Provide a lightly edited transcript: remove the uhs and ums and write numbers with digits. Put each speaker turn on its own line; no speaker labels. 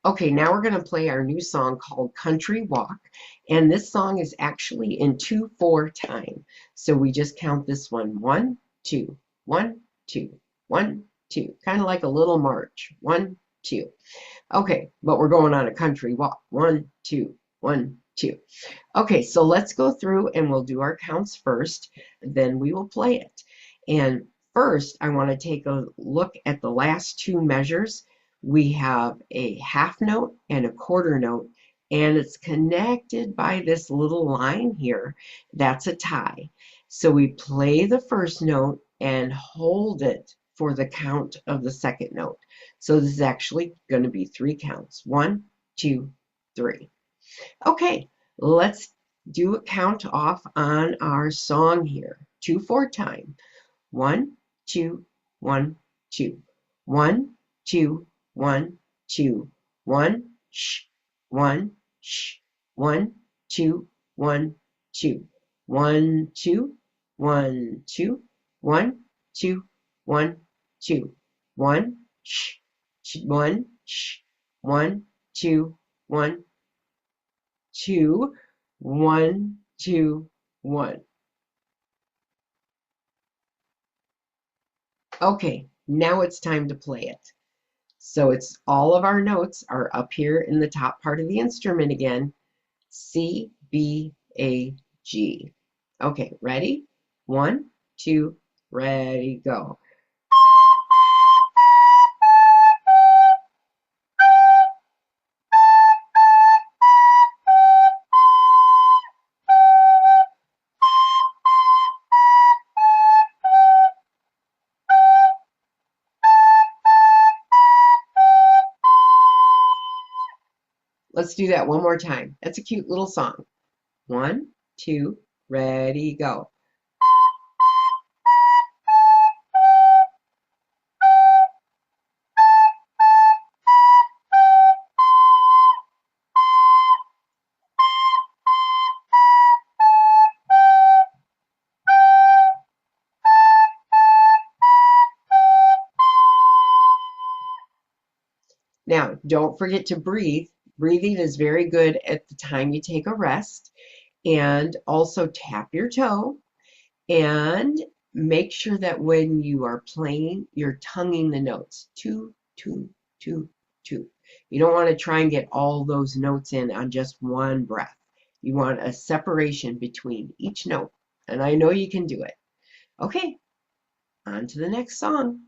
Okay, now we're going to play our new song called Country Walk. And this song is actually in 2/4 time. So we just count this one. 1, 2, 1, 2, 1, 2. Kind of like a little march. 1, 2. Okay, but we're going on a country walk. 1, 2, 1, 2. Okay, so let's go through and we'll do our counts first. Then we will play it. And first, I want to take a look at the last two measures. We have a half note and a quarter note, and it's connected by this little line here. That's a tie. So we play the first note and hold it for the count of the second note. So this is actually going to be 3 counts. 1, 2, 3. Okay, let's do a count off on our song here. 2/4 time. 1, 2, 1, 2. 1, 2, 1, 2. 1, sh, 1, sh. 1, 2, 1, 2. 1, 2, 1, 2. 1, 2, 1, 2. 1, sh, 1, sh. 1, 2, 1, 2. 1, 2, 1. Okay, now it's time to play it. So it's all of our notes are up here in the top part of the instrument again. C, B, A, G. Okay, ready? 1, 2, ready, go. Let's do that one more time. That's a cute little song. 1, 2, ready, go. Now, don't forget to breathe. Breathing is very good at the time you take a rest. And also tap your toe and make sure that when you are playing, you're tonguing the notes. Two, two, two, two. You don't want to try and get all those notes in on just one breath. You want a separation between each note. And I know you can do it. Okay, on to the next song.